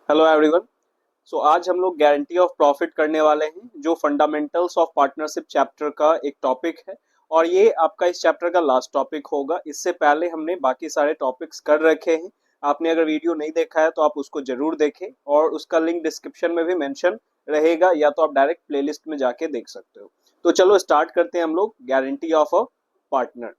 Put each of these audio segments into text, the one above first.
Hello everyone. सो आज हम लोग गारंटी ऑफ प्रॉफिट करने वाले हैं, जो फंडामेंटल्स ऑफ पार्टनरशिप चैप्टर का एक टॉपिक है। और ये आपका इस चैप्टर का लास्ट टॉपिक होगा। इससे पहले हमने बाकी सारे टॉपिक्स कर रखे हैं। आपने अगर वीडियो नहीं देखा है तो आप उसको जरूर देखें, और उसका लिंक डिस्क्रिप्शन में भी मेंशन रहेगा, या तो आप डायरेक्ट प्लेलिस्ट में जाके देख सकते हो। तो चलो स्टार्ट करते हैं हम लोग गारंटी ऑफ अ पार्टनर।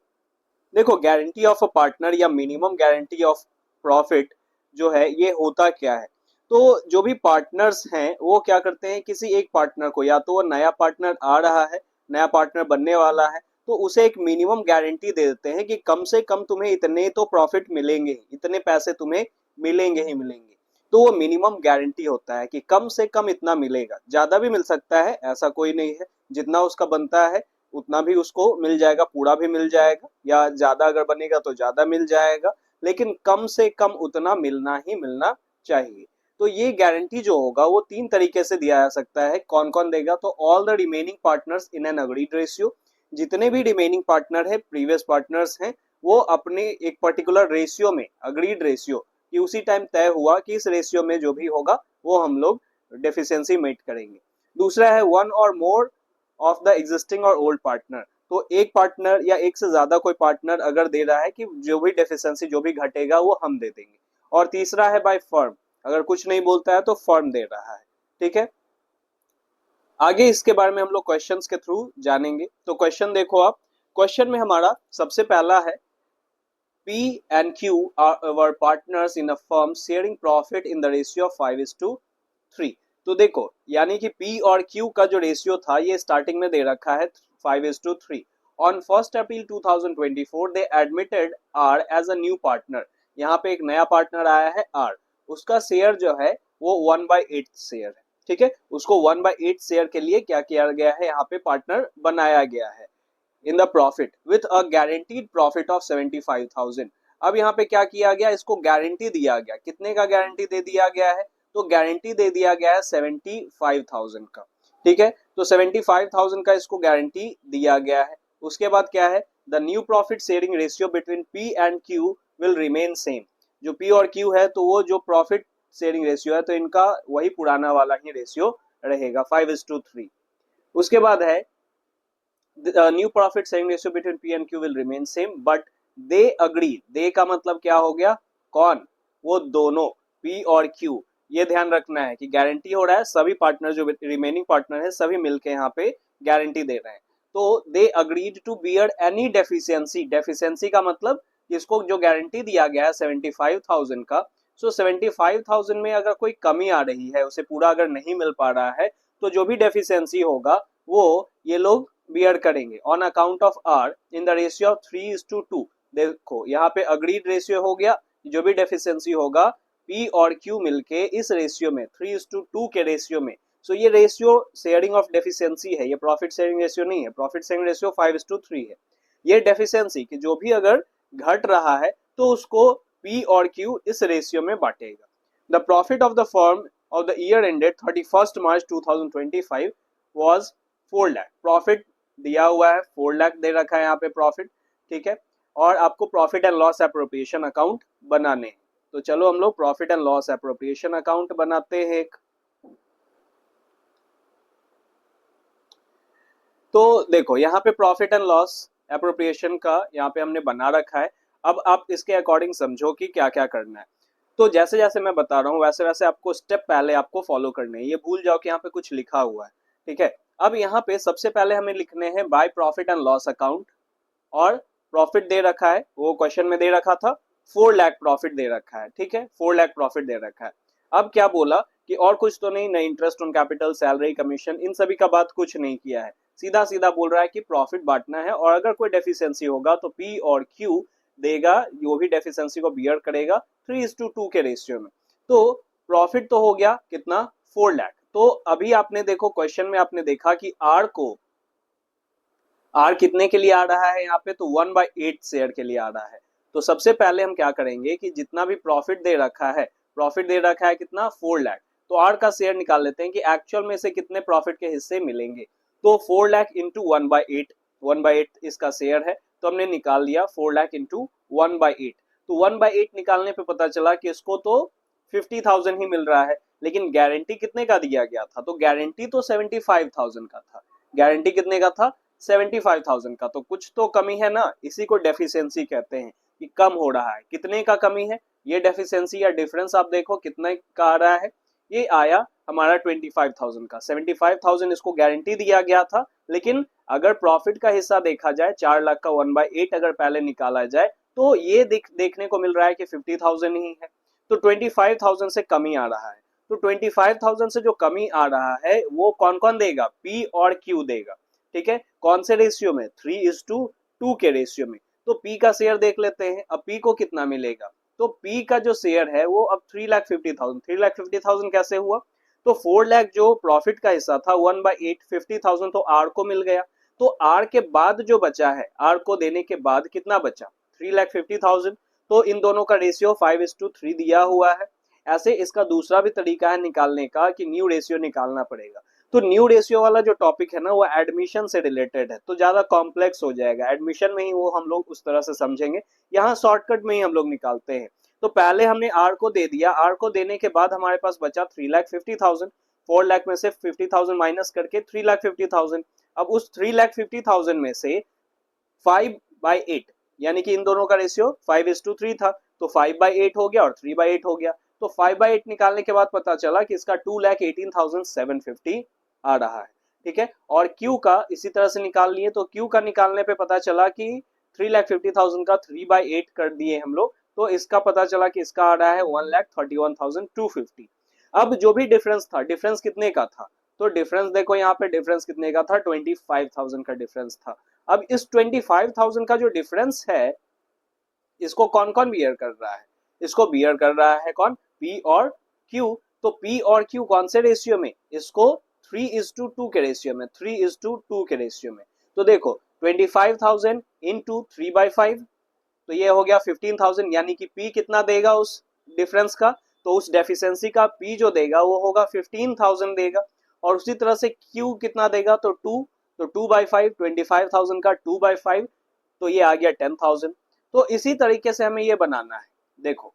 देखो, गारंटी ऑफ अ पार्टनर या मिनिमम गारंटी ऑफ प्रॉफिट जो है, ये होता क्या है। तो जो भी पार्टनर्स हैं वो क्या करते हैं, किसी एक पार्टनर को, या तो वो नया पार्टनर आ रहा है, नया पार्टनर बनने वाला है, तो उसे एक मिनिमम गारंटी दे देते हैं कि कम से कम तुम्हें इतने तो प्रॉफिट मिलेंगे ही, इतने पैसे तुम्हें मिलेंगे ही मिलेंगे। तो वो मिनिमम गारंटी होता है कि कम से कम इतना मिलेगा। ज्यादा भी मिल सकता है, ऐसा कोई नहीं है। जितना उसका बनता है उतना भी उसको मिल जाएगा, पूरा भी मिल जाएगा, या ज्यादा अगर बनेगा तो ज्यादा मिल जाएगा, लेकिन कम से कम उतना मिलना ही मिलना चाहिए। तो ये गारंटी जो होगा वो तीन तरीके से दिया जा सकता है। कौन कौन देगा, तो all the remaining partners in an agreed ratio. जितने भी रिमेनिंग पार्टनर है, प्रीवियस पार्टनर्स हैं, वो अपने एक पर्टिकुलर रेशियो में, अग्रीड रेशियो कि उसी टाइम तय हुआ कि इस रेशियो में जो भी होगा वो हम लोग डेफिशिएंसी मीट करेंगे। दूसरा है वन और मोर ऑफ द एग्जिस्टिंग और ओल्ड पार्टनर। तो एक पार्टनर या एक से ज्यादा कोई पार्टनर अगर दे रहा है कि जो भी डेफिशिएंसी जो भी घटेगा वो हम दे देंगे। और तीसरा है बाय फर्म, अगर कुछ नहीं बोलता है तो फर्म दे रहा है। ठीक है, आगे इसके बारे में हम लोग क्वेश्चंस के थ्रू जानेंगे। तो क्वेश्चन देखो आप। क्वेश्चन में हमारा सबसे पहला है, P and Q were partners in a firm sharing profit in the ratio of 5:3। तो देखो, यानी कि P और Q का जो रेशियो था ये स्टार्टिंग में दे रखा है 5:3। On 1 April 2024 they admitted R as a new partner. यहाँ पे एक नया पार्टनर आया है R। उसका शेयर जो है वो 1/8 शेयर है। ठीक है, उसको 1/8 शेयर के लिए क्या किया गया है, यहाँ पे पार्टनर बनाया गया है in the profit with a guaranteed profit of 75,000। अब यहाँ पे क्या किया गया, इसको गारंटी दिया गया। कितने का गारंटी दे दिया गया है, तो गारंटी दे दिया गया है 75,000 का। ठीक है, तो 75,000 का इसको गारंटी दिया गया है। उसके बाद क्या है, the new profit sharing ratio between P and Q will remain same. जो पी और क्यू है तो वो जो प्रॉफिट शेयरिंग रेशियो है, तो इनका वही पुराना वाला ही रेशियो रहेगा 5:3। उसके बाद है, the new profit sharing ratio between P and Q will remain same but they agree। they का मतलब क्या हो गया, कौन, वो दोनों P और Q। ये ध्यान रखना है कि गारंटी हो रहा है, सभी पार्टनर जो रिमेनिंग पार्टनर है सभी मिलके यहाँ पे गारंटी दे रहे हैं। तो they agreed to bear any deficiency. Deficiency का मतलब इसको जो गारंटी दिया गया है 75,000 का, सो 75,000 में अगर कोई कमी आ रही है, उसे पूरा अगर नहीं मिल पा रहा है, तो जो भी डेफिशिएंसी होगा वो ये लोग बियर करेंगे on account of R in the ratio of 3:2। देखो यहाँ पे अग्रीड रेशियो हो गया, जो भी डेफिशिएंसी होगा पी और क्यू मिलके इस रेशियो में 3:2 के रेशियो में। सो ये रेशियो शेयरिंग ऑफ डेफिशिएंसी है, ये प्रॉफिट शेयरिंग रेशियो नहीं है। प्रॉफिट शेयरिंग रेशियो 5:3 है। ये डेफिशिएंसी कि जो भी अगर घट रहा है तो उसको पी और क्यू इस रेशियो में बांटेगा। The profit of the firm of the year ended 31 March 2025 was 4 lakh. Profit दिया हुआ है 4 लाख दे रखा है यहाँ पे प्रॉफिट। ठीक है, और आपको profit and loss appropriation account बनाने हैं। तो चलो हम लोग profit and loss appropriation account बनाते हैं एक। तो देखो यहाँ पे प्रॉफिट एंड लॉस एप्रोप्रिएशन का यहाँ पे हमने बना रखा है। अब आप इसके अकॉर्डिंग समझो कि क्या क्या करना है। तो जैसे जैसे मैं बता रहा हूँ वैसे वैसे आपको स्टेप पहले आपको फॉलो करने हैं। ये भूल जाओ कि यहाँ पे कुछ लिखा हुआ है। ठीक है, अब यहाँ पे सबसे पहले हमें लिखने हैं by profit and loss account. और प्रॉफिट दे रखा है, वो क्वेश्चन में दे रखा था 4 लाख प्रॉफिट दे रखा है। ठीक है, 4 लाख प्रॉफिट दे रखा है। अब क्या बोला कि और कुछ तो नहीं, नहीं interest on capital, salary, commission, इन सभी का बात कुछ नहीं किया है। सीधा सीधा बोल रहा है कि प्रॉफिट बांटना है, और अगर कोई डेफिशिएंसी होगा तो पी और क्यू देगा, जो भी डेफिशिएंसी को बियर करेगा 3:2 के रेशियो में। तो प्रॉफिट तो हो गया कितना, 4 लाख। तो अभी आपने देखो क्वेश्चन में आपने देखा कि आर को, आर कितने के लिए आ रहा है यहाँ पे, तो 1/8 शेयर के लिए आ रहा है। तो सबसे पहले हम क्या करेंगे कि जितना भी प्रॉफिट दे रखा है, प्रॉफिट दे रखा है कितना, 4 लाख। तो आर का शेयर निकाल लेते हैं कि एक्चुअल में से कितने प्रॉफिट के हिस्से मिलेंगे। तो 4 लाख इंटू 1/8, 1/8 इसका शेयर है, तो हमने निकाल लिया 4 लाख इंटू 1/8। तो 1/8 निकालने पे पता चला कि इसको तो 50,000 ही मिल रहा है, लेकिन गारंटी कितने का दिया गया था? तो गारंटी तो 75,000 का था। गारंटी कितने का था? 75,000 का। तो कुछ तो कमी है ना, इसी को डेफिशिएंसी कहते हैं कि कम हो रहा है। कितने का कमी है? ये डेफिशिएंसी या डिफरेंस आप देखो कितने का आ रहा है। ये आया हमारा 25,000 का। 75,000 इसको गारंटी दिया गया था, लेकिन अगर प्रॉफिट का हिस्सा देखा जाए 4 लाख का 1/8 अगर पहले निकाला जाए तो ये देखने को मिल रहा है कि 50,000 ही है। तो 25,000 से कमी आ रहा है। तो 25,000 से जो कमी आ रहा है वो कौन कौन देगा? पी और क्यू देगा। ठीक है, कौन से रेशियो में? 3:2 के रेशियो में। तो पी का शेयर देख लेते हैं। अब पी को कितना मिलेगा? तो पी का जो शेयर है वो अब 3,50,000। 3,50,000 कैसे हुआ? तो 4 लाख जो प्रॉफिट का हिस्सा था 1/8 50,000 तो आर को मिल गया। तो आर के बाद जो बचा है, आर को देने के बाद कितना बचा? 3,50,000। तो इन दोनों का रेशियो 5:3 दिया हुआ है। ऐसे इसका दूसरा भी तरीका है निकालने का कि न्यू रेशियो निकालना पड़ेगा। तो न्यू रेशियो वाला जो टॉपिक है ना वो एडमिशन से रिलेटेड है, तो ज्यादा कॉम्प्लेक्स हो जाएगा। एडमिशन में ही वो हम लोग उस तरह से समझेंगे, यहाँ शॉर्टकट में ही हम लोग निकालते हैं। तो पहले हमने आर को दे दिया, आर को देने के बाद हमारे पास बचा 3,50,000। 4 लाख में से 50,000 माइनस करके 3,50,000। अब उस 3,50,000 में से 5/8 यानी कि इन दोनों का रेशियो 5:3 था, तो 5/8 हो गया और 3/8 हो गया। तो 5/8 निकालने के बाद पता चला कि इसका 2,18,750 आ रहा है। ठीक है, और क्यू का इसी तरह से निकाल लिए। तो क्यू का निकालने पे पता चला कि 3,50,000 का 3/8 कर दिए हम लोग, तो इसका पता चला कि इसका आ रहा है 1,31,250। अब जो भी डिफरेंस था, डिफरेंस कितने का था? तो डिफरेंस देखो यहाँ पे, डिफरेंस कितने का था? 25,000 का डिफरेंस था। अब इस 25,000 का जो डिफरेंस है इसको कौन कौन बियर कर रहा है? इसको बियर कर रहा है कौन? पी और क्यू। तो पी और क्यू कौन से रेशियो में? इसको 3:2 के रेशियो में। 3:2 के रेशियो में। तो देखो 25,000 इंटू 3/5, तो ये हो गया 15,000, यानी कि पी कितना देगा उस डिफरेंस का? तो उस डेफिशिएंसी का पी जो देगा वो होगा 15,000 देगा। और उसी तरह से क्यू कितना देगा? तो 2। तो 2/5, 25,000 का 2/5, तो ये आ गया 10,000। तो इसी तरीके से हमें ये बनाना है। देखो,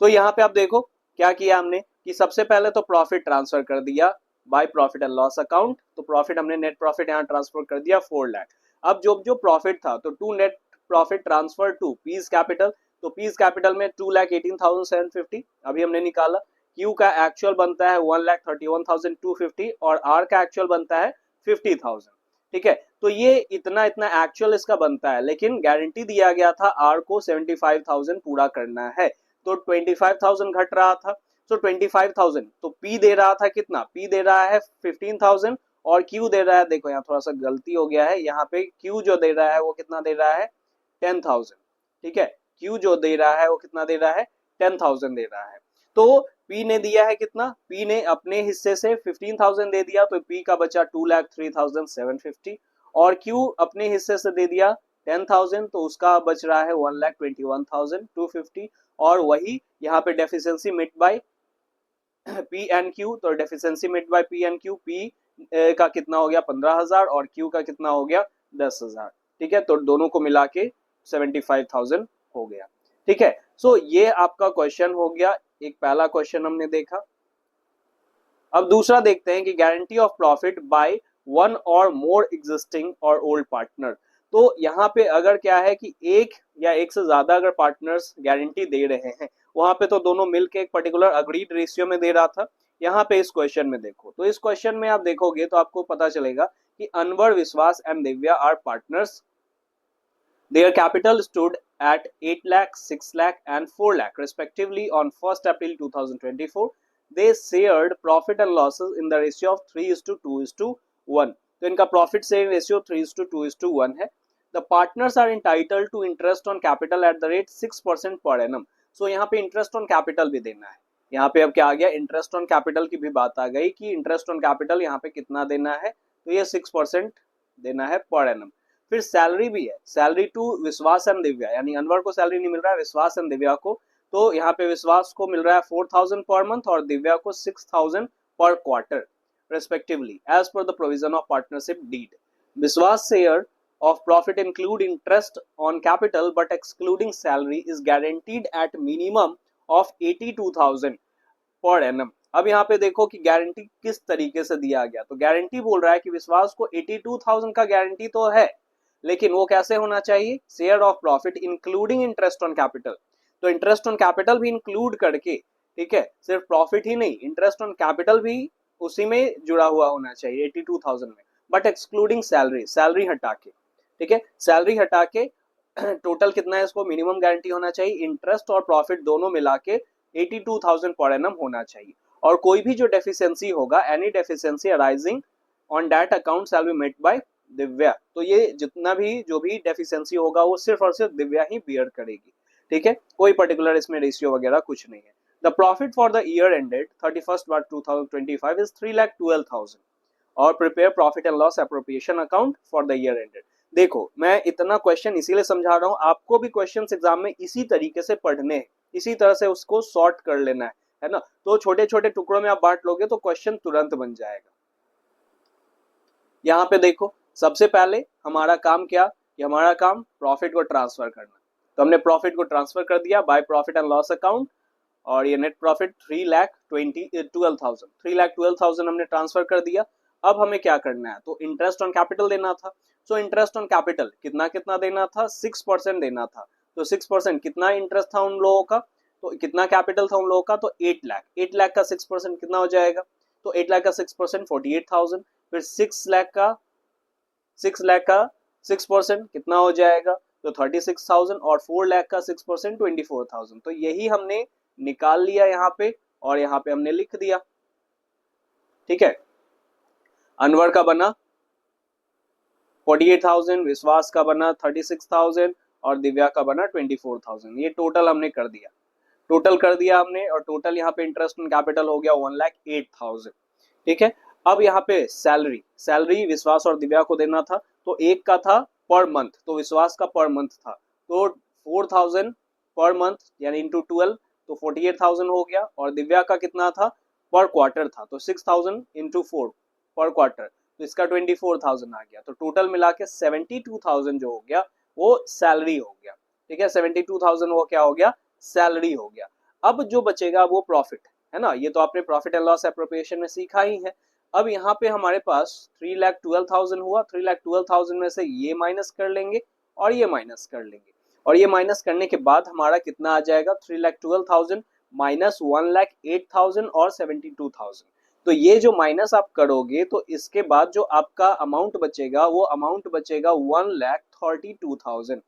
तो यहाँ पे आप देखो क्या किया हमने कि सबसे पहले तो प्रॉफिट ट्रांसफर कर दिया by profit and loss account. तो प्रॉफिट हमने नेट प्रॉफिट यहाँ ट्रांसफर कर दिया 4 लाख। अब जो जो प्रॉफिट था तो to net profit transfer to P's capital. तो पीज कैपिटल में 2,18,750 अभी हमने निकाला। क्यू का एक्चुअल बनता है 1,31,250 और आर का एक्चुअल बनता है 50,000। ठीक है, तो ये इतना इतना एक्चुअल इसका बनता है, लेकिन गारंटी दिया गया था आर को 75,000 पूरा करना है। तो 25,000 घट रहा था। तो 25,000 तो पी दे रहा था कितना? पी दे रहा है 15,000 और क्यू दे रहा है, देखो यहाँ थोड़ा सा गलती हो गया है, यहाँ पे क्यू जो दे रहा है वो कितना दे रहा है? 10,000। ठीक है, क्यू जो दे रहा है वो कितना दे रहा है? 10,000 दे रहा है। तो पी ने दिया है कितना? पी ने अपने हिस्से से 15,000 दे दिया, तो पी का बचा 2,03,750 और क्यू अपने हिस्से से दे दिया 10,000, तो उसका बच रहा है 1,21,250। और वही यहाँ पे डेफिशिएंसी मिट बाय पी एंड क्यू। तो डेफिशिएंसी मिट by P and Q, P का कितना हो गया? 15,000 और क्यू का कितना हो गया? 10,000। ठीक है, तो दोनों को मिला के 75,000 हो गया। ठीक है, सो ये आपका क्वेश्चन हो गया। एक पहला क्वेश्चन हमने देखा। अब दूसरा देखते हैं कि guarantee of profit by one और मोर एग्जिस्टिंग और ओल्ड पार्टनर। तो यहाँ पे अगर क्या है कि एक या एक से ज्यादा अगर पार्टनर्स गारंटी दे रहे हैं, वहां पे तो दोनों मिलके एक पर्टिकुलर अग्रीड रेशियो में दे रहा था। यहाँ पे इस क्वेश्चन में देखो, तो इस क्वेश्चन में आप देखोगे तो आपको पता चलेगा कि Anwar, Vishwas and Divya are partners. Their capital stood at 8 lakh, 6 lakh and 4 lakh respectively on 1st April 2024. They shared profit and losses in the ratio of 3:2:1. तो इनका प्रॉफिट शेयरिंग रेशियो 3:2:1 है। The partners are entitled to interest on capital at the rate 6% per annum. So यहाँ पे interest on capital भी देना है। यहाँ पे अब क्या आ गया? इंटरेस्ट ऑन कैपिटल की भी बात आ गई कि इंटरेस्ट ऑन कैपिटल यहाँ पे कितना देना है? तो ये 6% देना है पर एनम। फिर सैलरी भी है, सैलरी टू विश्वास एंड दिव्या, यानी अनवर को सैलरी नहीं मिल रहा है, विश्वास एंड दिव्या को। तो यहाँ पे विश्वास को मिल रहा है 4,000 पर मंथ और दिव्या को 6,000 पर quarter respectively as per the provision of partnership deed. Vishwas share of profit include interest on capital but excluding salary is guaranteed at minimum of 82,000 per annum. अब यहाँ पे देखो कि गारंटी किस तरीके से दिया गया, तो गारंटी बोल रहा है कि विश्वास को 82,000 का गारंटी तो है, लेकिन वो कैसे होना चाहिए, share of profit including interest on capital. तो इंटरेस्ट ऑन कैपिटल भी इंक्लूड करके, ठीक है, सिर्फ प्रॉफिट ही नहीं, इंटरेस्ट ऑन कैपिटल भी उसी में जुड़ा हुआ होना चाहिए 82,000 में, बट एक्सक्लूडिंग सैलरी, सैलरी हटा के, ठीक है, सैलरी हटा के टोटल कितना है, इसको मिनिमम गारंटी होना चाहिए, इंटरेस्ट और प्रॉफिट दोनों मिला के 82,000 पर एनम होना चाहिए। और कोई भी जो डेफिशिएंसी होगा, any deficiency arising on that account shall be met by Divya. तो ये जितना भी जो भी डेफिशिएंसी होगा वो सिर्फ और सिर्फ दिव्या ही बियर करेगी, ठीक है, कोई पर्टिकुलर इसमें रेशियो वगैरह कुछ नहीं है। The profit for the year ended 31 March 2025 is 3,12,000 और prepare profit and loss appropriation account for the year ended. देखो मैं इतना क्वेश्चन इसीलिए समझा रहा हूँ, आपको भी क्वेश्चन एग्जाम में इसी तरीके से पढ़ने हैं, इसी तरह से उसको सॉर्ट कर लेना है ना, तो छोटे छोटे टुकड़ों में आप बांट लोगे तो क्वेश्चन तुरंत बन जाएगा। यहाँ पे देखो सबसे पहले हमारा काम क्या, कि हमारा काम प्रॉफिट को ट्रांसफर करना, तो हमने प्रॉफिट को ट्रांसफर कर दिया by profit and loss account, और ये नेट प्रॉफिट 3,12,000 हमने ट्रांसफर कर दिया। अब हमें क्या करना है, तो इंटरेस्ट ऑन कैपिटल देना था। सो इंटरेस्ट ऑन कैपिटल कितना कितना देना था, 6% देना था। तो 6% कितना इंटरेस्ट था उन लोगों का, तो कितना कैपिटल था उन लोगों का, तो 8 लाख, 8 लाख का 6% कितना हो जाएगा, तो 8 लाख का 6% 48,000, फिर 6 लाख का 6% कितना हो जाएगा, तो 36,000, और 4 लाख का 6% 24,000। तो यही हमने निकाल लिया यहाँ पे, और यहाँ पे हमने लिख दिया, ठीक है। अनवर का बना 48,000, विश्वास का बना 36,000 और दिव्या का बना 24,000। ये टोटल हमने कर दिया, टोटल कर दिया हमने, और टोटल यहाँ पे इंटरेस्ट ऑन कैपिटल हो गया 1,08,000, ठीक है। अब यहाँ पे सैलरी, सैलरी विश्वास और दिव्या को देना था, तो एक का था पर मंथ, तो विश्वास का पर मंथ था, तो 4,000 पर मंथ यानी इंटू 12, तो 48,000 हो गया, और दिव्या का कितना था, पर क्वार्टर था, तो 6,000 इंटू 4 पर क्वार्टर, तो इसका 24,000 आ गया। तो टोटल मिला के 72,000 जो हो गया वो सैलरी हो गया, ठीक है, 72,000 वो क्या हो गया, सैलरी हो गया। अब जो बचेगा वो प्रॉफिट है ना, ये तो आपने प्रॉफिट एंड लॉस एप्रोप्रिएशन में सीखा ही है। अब यहाँ पे हमारे पास 3,12,000 हुआ, 3,12,000 में से ये माइनस कर लेंगे और ये माइनस कर लेंगे, और ये माइनस करने के बाद हमारा कितना आ जाएगा, 3,12,000 माइनस 1,08,000 और 72,000। तो ये जो माइनस आप करोगे तो इसके बाद जो आपका अमाउंट बचेगा वो अमाउंट बचेगा 1,32,000,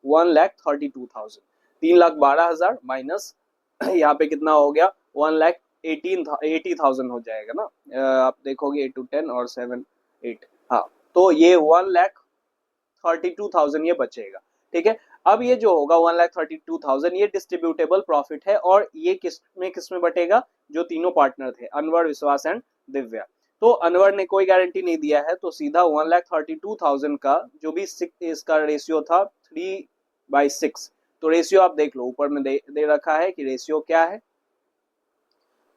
1,32,000, 3,12,000 माइनस यहाँ पे कितना हो गया, 1,80,000 हो जाएगा ना, आप देखोगे 8 to 10 और 7 8, हाँ, तो ये 1,32,000 ये बचेगा, ठीक है। अब ये जो होगा 1,32,000 ये डिस्ट्रीब्यूटेबल प्रॉफिट है, और ये किस में बटेगा, जो तीनों पार्टनर थे अनवर, विश्वास एंड दिव्या। तो अनवर ने कोई गारंटी नहीं दिया है, तो सीधा 1,32,000 का जो भी इसका रेशियो था 3/6, तो रेशियो आप देख लो ऊपर में दे रखा है कि रेशियो क्या है,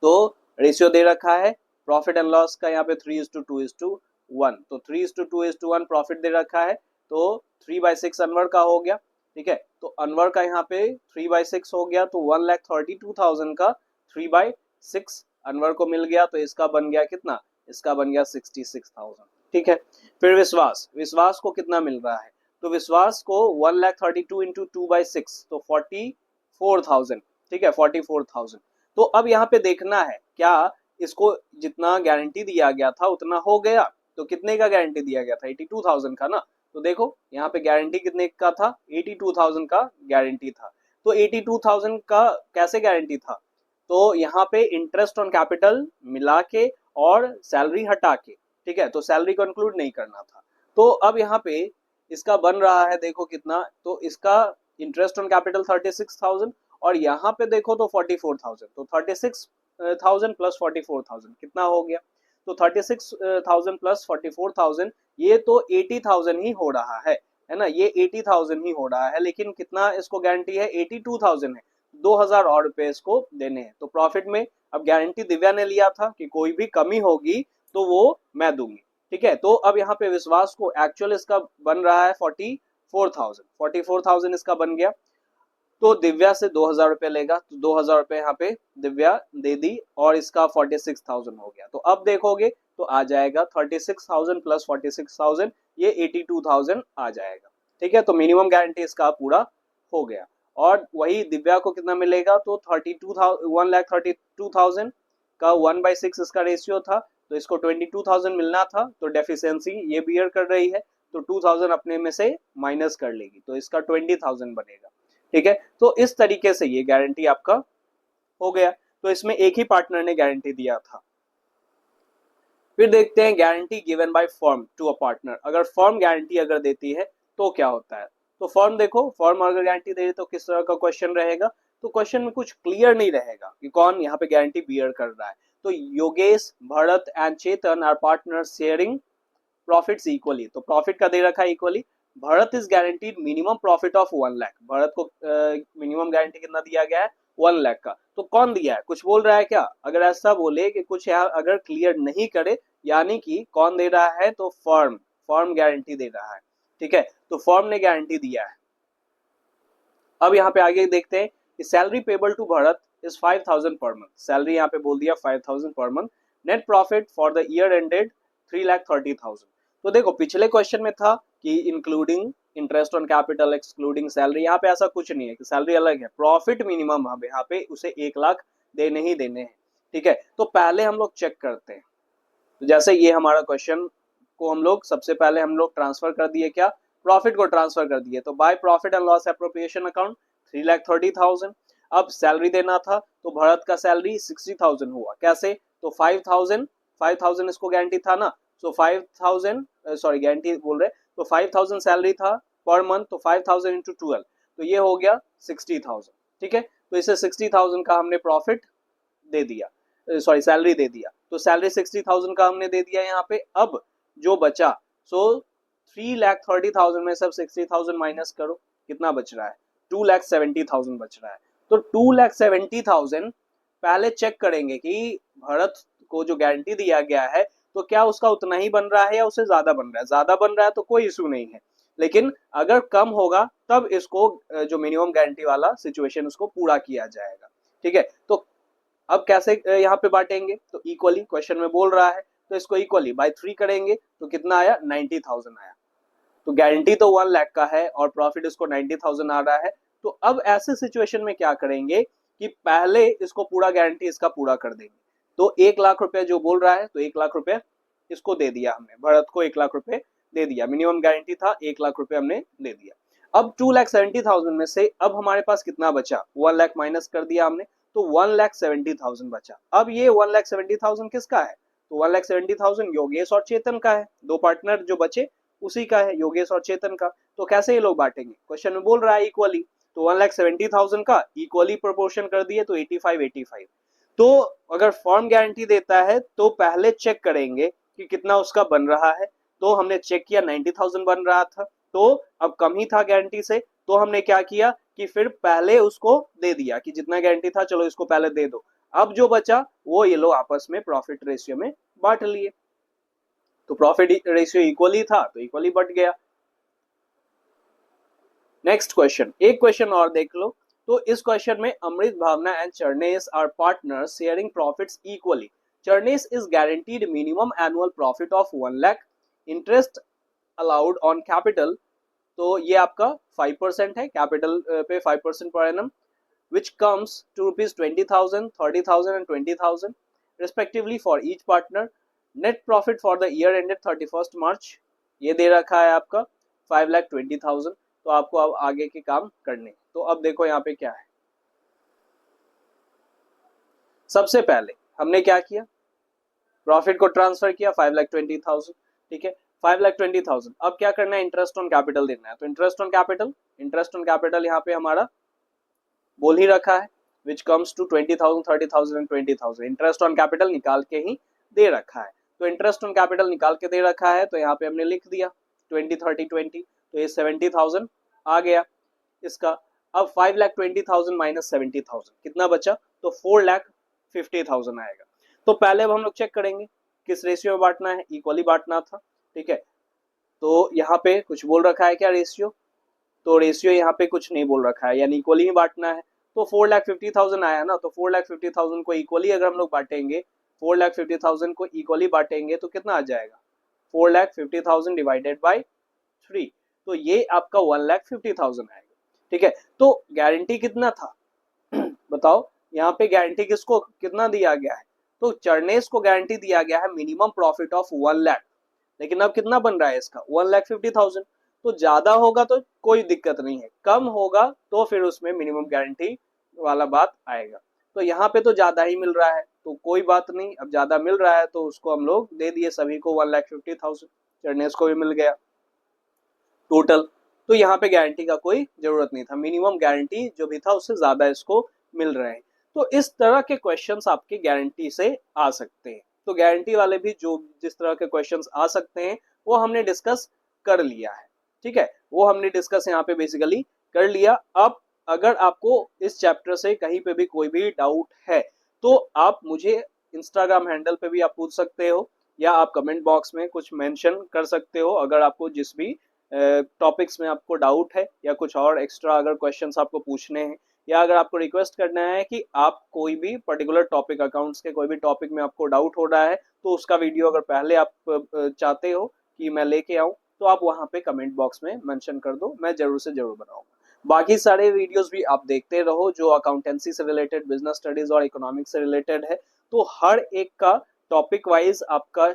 तो रेशियो दे रखा है प्रॉफिट एंड लॉस का यहाँ पे 3:2:1, तो 3:2:1 प्रॉफिट दे रखा है, तो 3/6 अनवर का हो गया, ठीक है। तो अनवर का यहाँ पे 3/6 हो गया, तो 1,32,000 का 3/6 अनवर को मिल गया, तो इसका बन गया कितना, इसका बन गया 66,000, ठीक है। फिर विश्वास, विश्वास को कितना मिल रहा है, तो विश्वास को 1,32,000 इंटू 2/6, तो 44,000, ठीक है, 44,000। तो अब यहाँ पे देखना है क्या इसको जितना गारंटी दिया गया था उतना हो गया, तो कितने का गारंटी दिया गया था, 82,000 का ना, तो देखो यहाँ पे गारंटी कितने का था, 82,000 का गारंटी था। तो 82,000 का कैसे गारंटी था, तो यहाँ पे इंटरेस्ट ऑन कैपिटल मिला के और सैलरी हटा के, ठीक है, तो सैलरी को इंक्लूड नहीं करना था। तो अब यहाँ पे इसका बन रहा है देखो कितना, तो इसका इंटरेस्ट ऑन कैपिटल 36,000, और यहाँ पे देखो तो 44,000, तो 36,000 प्लस 44,000 कितना हो गया, तो 36,000 प्लस 44,000 ये तो 80,000 ही हो रहा है ना, ये 80,000 ही हो रहा है, लेकिन कितना इसको गारंटी है, 82,000 है, 2,000 और रुपए इसको देने हैं। तो प्रॉफिट में अब गारंटी दिव्या ने लिया था कि कोई भी कमी होगी तो वो मैं दूंगी, ठीक है। तो अब यहाँ पे विश्वास को एक्चुअल इसका बन रहा है 44,000, 44,000 इसका बन गया। तो दिव्या से 2000 रुपये लेगा, तो 2000 रुपये यहाँ पे दिव्या दे दी और इसका 46,000 हो गया। तो अब देखोगे तो आ जाएगा 36,000 प्लस 46,000, ये 82,000 आ जाएगा। ठीक है, तो मिनिमम गारंटी इसका पूरा हो गया। और वही दिव्या को कितना मिलेगा, तो 1,32,000 का 1/6 इसका रेशियो था, तो इसको 22,000 मिलना था, तो डेफिशिएंसी ये बियर कर रही है, तो 2,000 अपने में से माइनस कर लेगी, तो इसका 20,000 बनेगा। ठीक है, तो इस तरीके से ये गारंटी आपका हो गया। तो इसमें एक ही पार्टनर ने गारंटी दिया था। फिर देखते हैं guarantee given by firm to a partner. अगर फर्म गारंटी अगर देती है तो क्या होता है। तो फर्म देखो, फर्म अगर गारंटी दे रही तो किस तरह का क्वेश्चन रहेगा। तो क्वेश्चन में कुछ क्लियर नहीं रहेगा कि कौन यहाँ पे गारंटी बियर कर रहा है। तो Yogesh, Bharat and Chetan are partner sharing profits equally. तो प्रॉफिट का दे रखा है equally. Bharat is guaranteed minimum profit of 1 lakh. Bharat को मिनिमम गारंटी कितना दिया गया है, 1 लाख का। तो कौन दिया है, कुछ बोल रहा है क्या। अगर ऐसा बोले कि कुछ यहाँ अगर क्लियर नहीं करे, यानी कि कौन दे रहा है, तो फर्म, फर्म गारंटी दे रहा है। ठीक है, तो फर्म ने गारंटी दिया है। अब यहाँ पे आगे देखते हैं कि salary payable to Bharat is 5,000 per month. Salary यहाँ पे बोल दिया 5,000 per month. Net profit for the year ended 3,30,000। तो देखो पिछले क्वेश्चन में था कि including interest on capital excluding salary, यहाँ पे ऐसा कुछ नहीं है कि सैलरी अलग है, प्रॉफिट मिनिमम हम यहाँ पे उसे 1 लाख देने ही देने हैं। ठीक है, तो पहले हम लोग चेक करते हैं। तो जैसे ये हमारा क्वेश्चन को हम लोग सबसे पहले हम लोग ट्रांसफर कर दिए, क्या, प्रॉफिट को ट्रांसफर कर दिए। तो by profit and loss appropriation account 3,30,000। अब सैलरी देना था, तो भरत का सैलरी 60,000 हुआ। कैसे, तो 5,000 इसको गारंटी था ना, सो 5,000 सॉरी गारंटी बोल रहे, तो 5,000 सैलरी था पर मंथ, तो 5,000 इंटू 12, तो ये हो गया 60,000। ठीक है, तो इसे 60,000 का हमने प्रॉफिट दे दिया, सॉरी सैलरी दे दिया। तो सैलरी 60,000 का हमने दे दिया यहाँ पे। अब जो बचा, सो 3,30,000 में सब 60,000 माइनस करो, कितना बच रहा है, 2,70,000 बच रहा है। तो 2,70,000 पहले चेक करेंगे कि भरत को जो गारंटी दिया गया है तो क्या उसका उतना ही बन रहा है या उससे ज्यादा बन रहा है। ज्यादा बन रहा है तो कोई इशू नहीं है, लेकिन अगर कम होगा तब इसको जो मिनिमम गारंटी वाला सिचुएशन उसको पूरा किया जाएगा। ठीक है, तो अब कैसे यहाँ पे बांटेंगे, तो इक्वली क्वेश्चन में बोल रहा है, तो इसको इक्वली बाय 3 करेंगे, तो कितना आया, 90,000 आया। तो गारंटी तो 1 लाख का है और प्रॉफिट इसको 90,000 आ रहा है। तो अब ऐसे सिचुएशन में क्या करेंगे कि पहले इसको पूरा गारंटी इसका पूरा कर देंगे। तो 1 लाख रुपए जो बोल रहा है, तो 1 लाख रुपए इसको दे दिया हमने, भरत को 1 लाख रुपए दे दिया। मिनिमम गारंटी था 1 लाख रुपए हमने दे दिया। अब 2,70,000 में से अब हमारे पास कितना बचा, 1 लाख माइनस कर दिया हमने, तो 1,70,000 बचा। अब ये 1,70,000 किसका है, तो 1,70,000 योगेश और चेतन का है। दो पार्टनर जो बचे उसी का है, योगेश और चेतन का। तो कैसे ये लोग बांटेंगे, क्वेश्चन में बोल रहा है इक्वली, तो 1,70,000 का इक्वली प्रोपोर्शन कर दिए, तो 85-85। तो अगर फॉर्म गारंटी देता है तो पहले चेक करेंगे कि कितना उसका बन रहा है। तो हमने चेक किया 90,000 बन रहा था, तो अब कम ही था गारंटी से, तो हमने क्या किया कि फिर पहले उसको दे दिया कि जितना गारंटी था चलो इसको पहले दे दो। अब जो बचा वो ये लोग आपस में प्रॉफिट रेशियो में बांट लिए, तो प्रॉफिट रेशियो इक्वली था तो इक्वली बढ़ गया। नेक्स्ट क्वेश्चन, एक क्वेश्चन और देख लो। तो इस क्वेश्चन में Amrit, Bhavna and Charanesh are partners sharing profits equally. Charanesh is guaranteed minimum annual profit of 1 lakh. Interest allowed on capital, तो ये आपका 5% है, कैपिटल पे 5% per annum, which comes to ₹20,000, 30,000 and 20,000 respectively for each partner. Net profit for the year ended 31st March, ये दे रखा है आपका 5,20,000। तो आपको अब आगे के काम करने, तो अब देखो यहाँ पे क्या है। सबसे पहले हमने क्या किया, प्रॉफिट को ट्रांसफर किया 5,20,000। ठीक है, 5,20,000। अब क्या करना है, इंटरेस्ट ऑन कैपिटल देना है। तो इंटरेस्ट ऑन कैपिटल यहाँ पे हमारा बोल ही रखा है, which comes to 20,000, 30,000 and 20,000। Interest on capital निकाल के ही दे रखा है, तो इंटरेस्ट ऑन कैपिटल निकाल के दे रखा है, तो यहाँ पे हमने लिख दिया 20, 30, 20, तो ये 70,000 आ गया इसका। अब 5,20,000 माइनस 70,000 कितना बचा, तो 4,50,000 आएगा। तो पहले अब हम लोग चेक करेंगे किस रेशियो में बांटना है, इक्वली बांटना था। ठीक है, तो यहाँ पे कुछ बोल रखा है क्या रेशियो, तो रेशियो यहाँ पे कुछ नहीं बोल रखा है, यानी इक्वली ही बांटना है। तो 4,50,000 आया ना, तो 4,50,000 को इक्वली अगर हम लोग बांटेंगे, 4,50,000 को इक्वली बांटेंगे तो कितना आ जाएगा, 4,50,000 डिवाइडेड बाई 3, तो ये आपका 1,50,000 आएगा। ठीक है, तो गारंटी कितना था बताओ, यहाँ पे गारंटी किसको कितना दिया गया है, तो चरनेस को गारंटी दिया गया है मिनिमम प्रॉफिट ऑफ 1 लाख, लेकिन अब कितना बन रहा है इसका 1,50,000। तो ज्यादा होगा तो कोई दिक्कत नहीं है, कम होगा तो फिर उसमें मिनिमम गारंटी वाला बात आएगा। तो यहाँ पे तो ज्यादा ही मिल रहा है तो कोई बात नहीं, अब ज्यादा मिल रहा है तो उसको हम लोग दे दिए सभी को 1,50,000, चरनेस को भी मिल गया टोटल। तो यहाँ पे गारंटी का कोई जरूरत नहीं था, मिनिमम गारंटी जो भी था उससे ज्यादा इसको मिल रहे हैं। तो इस तरह के क्वेश्चंस आपके गारंटी से आ सकते हैं। तो गारंटी वाले भी जो जिस तरह के क्वेश्चंस आ सकते हैं वो हमने डिस्कस कर लिया है। ठीक है, वो हमने डिस्कस यहाँ पे बेसिकली कर लिया। अब अगर आपको इस चैप्टर से कहीं पे भी कोई भी डाउट है तो आप मुझे इंस्टाग्राम हैंडल पे भी आप पूछ सकते हो, या आप कमेंट बॉक्स में कुछ मेंशन कर सकते हो। अगर आपको जिस भी टॉपिक्स में आपको डाउट है या कुछ और एक्स्ट्रा अगर क्वेश्चंस आपको पूछने हैं, या अगर आपको रिक्वेस्ट करना है कि आप कोई भी पर्टिकुलर टॉपिक, अकाउंट्स के कोई भी टॉपिक में आपको डाउट हो रहा है तो उसका वीडियो अगर पहले आप चाहते हो कि मैं लेके आऊं तो आप वहां पे कमेंट बॉक्स में मेंशन कर दो, मैं जरूर से जरूर बनाऊंगा। बाकी सारे वीडियोस भी आप देखते रहो जो अकाउंटेंसी से रिलेटेड, बिजनेस स्टडीज और इकोनॉमिक्स से रिलेटेड है। तो हर एक का टॉपिक वाइज आपका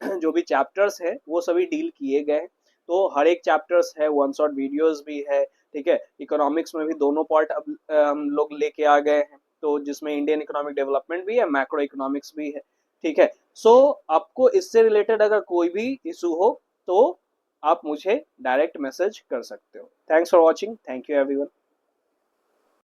जो भी चैप्टर्स है वो सभी डील किए गए हैं। तो हर एक चैप्टर्स है, वन शॉट वीडियोस भी है। ठीक है, इकोनॉमिक्स में भी दोनों पार्ट अब हम लोग लेके आ गए हैं, तो जिसमें इंडियन इकोनॉमिक डेवलपमेंट भी है, मैक्रो इकोनॉमिक्स भी है। ठीक है, सो आपको इससे रिलेटेड अगर कोई भी इशू हो तो आप मुझे डायरेक्ट मैसेज कर सकते हो। Thanks for watching, thank you everyone.